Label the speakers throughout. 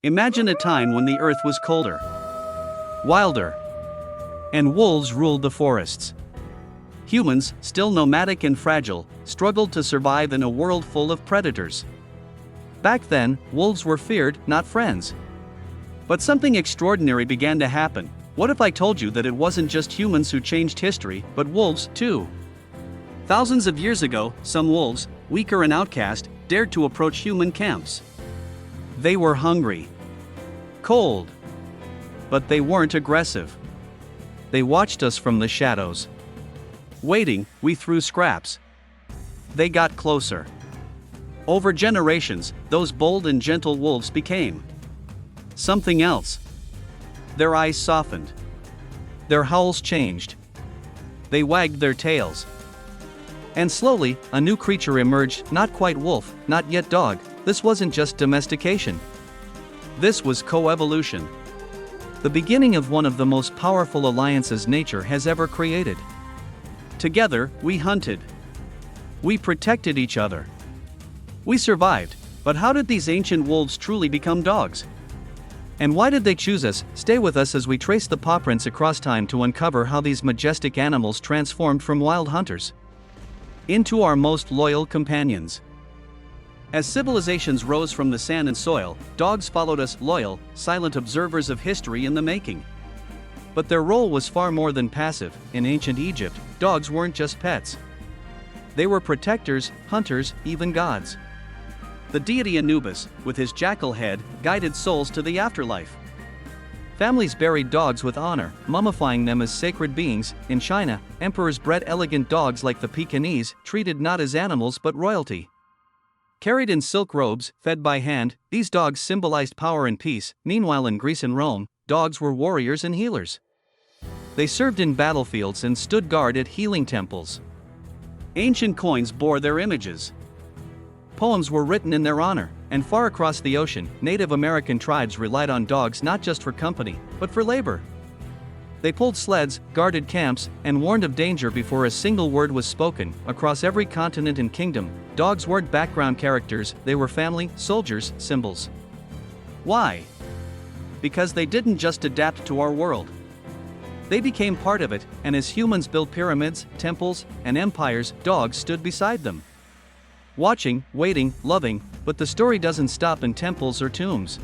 Speaker 1: Imagine a time when the earth was colder, wilder, and wolves ruled the forests. Humans, still nomadic and fragile, struggled to survive in a world full of predators. Back then, wolves were feared, not friends. But something extraordinary began to happen. What if I told you that it wasn't just humans who changed history, but wolves, too? Thousands of years ago, some wolves, weaker and outcast, dared to approach human camps. They were hungry, cold, but they weren't aggressive. They watched us from the shadows. Waiting, we threw scraps. They got closer. Over generations, those bold and gentle wolves became something else. Their eyes softened. Their howls changed. They wagged their tails. And slowly, a new creature emerged, not quite wolf, not yet dog. This wasn't just domestication. This was coevolution. The beginning of one of the most powerful alliances nature has ever created. Together, we hunted. We protected each other. We survived, but how did these ancient wolves truly become dogs? And why did they choose us? Stay with us as we trace the pawprints across time to uncover how these majestic animals transformed from wild hunters into our most loyal companions. As civilizations rose from the sand and soil, dogs followed us, loyal, silent observers of history in the making. But their role was far more than passive. In ancient Egypt, dogs weren't just pets. They were protectors, hunters, even gods. The deity Anubis, with his jackal head, guided souls to the afterlife. Families buried dogs with honor, mummifying them as sacred beings. In China, emperors bred elegant dogs like the Pekingese, treated not as animals but royalty. Carried in silk robes, fed by hand, these dogs symbolized power and peace. Meanwhile, in Greece and Rome, dogs were warriors and healers. They served in battlefields and stood guard at healing temples. Ancient coins bore their images. Poems were written in their honor, and far across the ocean, Native American tribes relied on dogs not just for company, but for labor. They pulled sleds, guarded camps, and warned of danger before a single word was spoken. Across every continent and kingdom, dogs weren't background characters, they were family, soldiers, symbols. Why? Because they didn't just adapt to our world. They became part of it, and as humans built pyramids, temples, and empires, dogs stood beside them. Watching, waiting, loving, but the story doesn't stop in temples or tombs.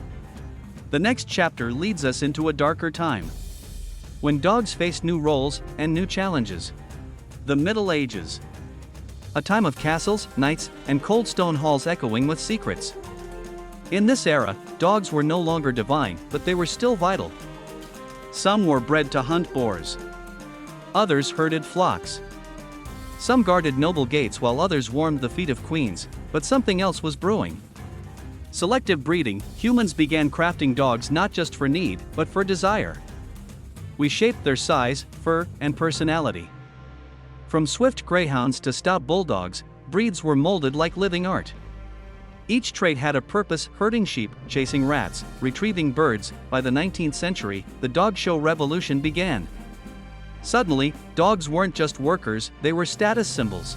Speaker 1: The next chapter leads us into a darker time, when dogs faced new roles and new challenges. The Middle Ages. A time of castles, knights, and cold stone halls echoing with secrets. In this era, dogs were no longer divine, but they were still vital. Some were bred to hunt boars. Others herded flocks. Some guarded noble gates while others warmed the feet of queens, but something else was brewing. Selective breeding. Humans began crafting dogs not just for need, but for desire. We shaped their size, fur, and personality. From swift greyhounds to stout bulldogs, breeds were molded like living art. Each trait had a purpose: herding sheep, chasing rats, retrieving birds. By the 19th century, the dog show revolution began. Suddenly, dogs weren't just workers, they were status symbols.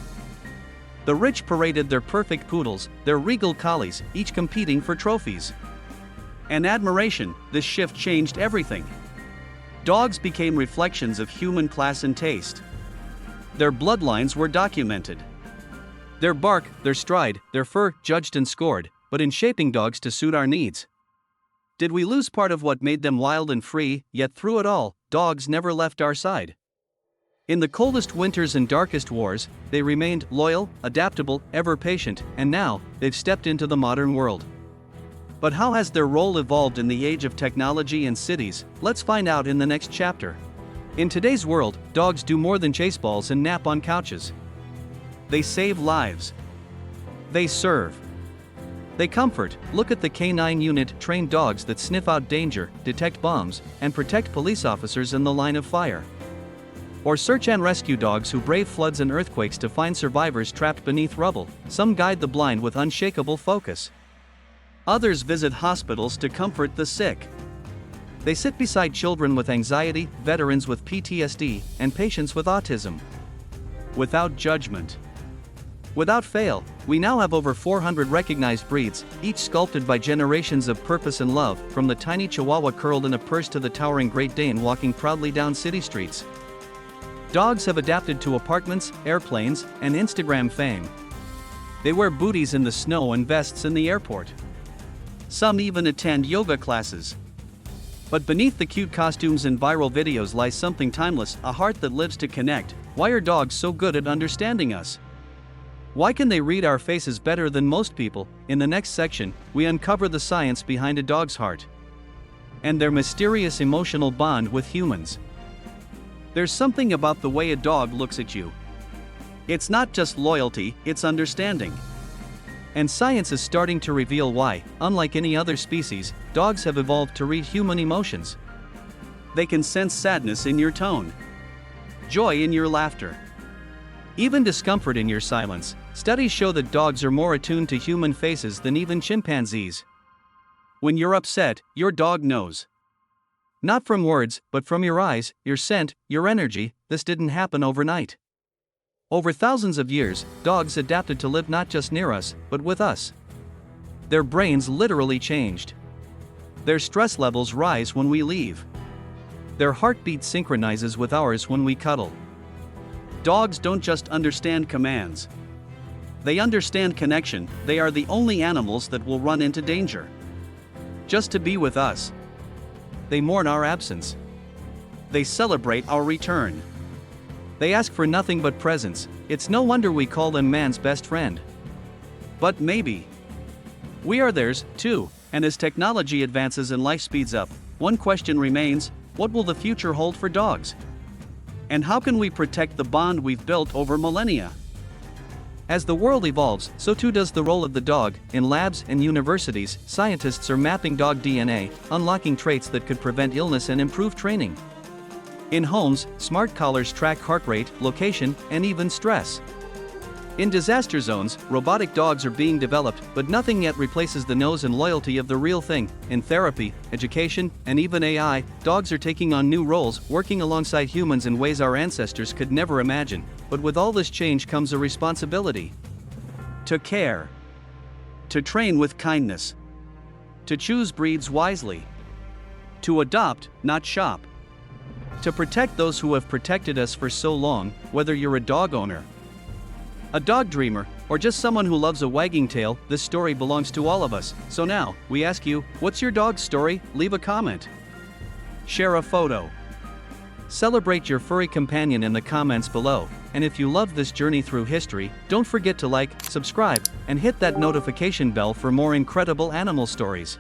Speaker 1: The rich paraded their perfect poodles, their regal collies, each competing for trophies and admiration. This shift changed everything. Dogs became reflections of human class and taste. Their bloodlines were documented. Their bark, their stride, their fur, judged and scored. But in shaping dogs to suit our needs, did we lose part of what made them wild and free? Yet through it all, dogs never left our side. In the coldest winters and darkest wars, they remained loyal, adaptable, ever patient, and now, they've stepped into the modern world. But how has their role evolved in the age of technology and cities? Let's find out in the next chapter. In today's world, dogs do more than chase balls and nap on couches. They save lives. They serve. They comfort. Look at the Canine unit, trained dogs that sniff out danger, detect bombs, and protect police officers in the line of fire. Or search and rescue dogs who brave floods and earthquakes to find survivors trapped beneath rubble. Some guide the blind with unshakable focus. Others visit hospitals to comfort the sick. They sit beside children with anxiety, veterans with PTSD, and patients with autism. Without judgment. Without fail, we now have over 400 recognized breeds, each sculpted by generations of purpose and love, from the tiny Chihuahua curled in a purse to the towering Great Dane walking proudly down city streets. Dogs have adapted to apartments, airplanes, and Instagram fame. They wear booties in the snow and vests in the airport. Some even attend yoga classes. But beneath the cute costumes and viral videos lies something timeless, a heart that lives to connect. Why are dogs so good at understanding us? Why can they read our faces better than most people? In the next section, we uncover the science behind a dog's heart and their mysterious emotional bond with humans. There's something about the way a dog looks at you. It's not just loyalty, it's understanding. And science is starting to reveal why, unlike any other species, dogs have evolved to read human emotions. They can sense sadness in your tone, joy in your laughter, even discomfort in your silence. Studies show that dogs are more attuned to human faces than even chimpanzees. When you're upset, your dog knows. Not from words, but from your eyes, your scent, your energy. This didn't happen overnight. Over thousands of years, dogs adapted to live not just near us, but with us. Their brains literally changed. Their stress levels rise when we leave. Their heartbeat synchronizes with ours when we cuddle. Dogs don't just understand commands. They understand connection. They are the only animals that will run into danger just to be with us. They mourn our absence. They celebrate our return. They ask for nothing but presence. It's no wonder we call them man's best friend. But maybe we are theirs, too. And as technology advances and life speeds up, one question remains: what will the future hold for dogs? And how can we protect the bond we've built over millennia? As the world evolves, so too does the role of the dog. In labs and universities, scientists are mapping dog DNA, unlocking traits that could prevent illness and improve training. In homes, smart collars track heart rate, location, and even stress. In disaster zones, robotic dogs are being developed, but nothing yet replaces the nose and loyalty of the real thing. In therapy, education, and even AI, dogs are taking on new roles, working alongside humans in ways our ancestors could never imagine. But with all this change comes a responsibility. To care. To train with kindness. To choose breeds wisely. To adopt, not shop. To protect those who have protected us for so long, whether you're a dog owner, a dog dreamer, or just someone who loves a wagging tail, this story belongs to all of us. So now, we ask you, what's your dog's story? Leave a comment. Share a photo. Celebrate your furry companion in the comments below. And if you love this journey through history, don't forget to like, subscribe, and hit that notification bell for more incredible animal stories.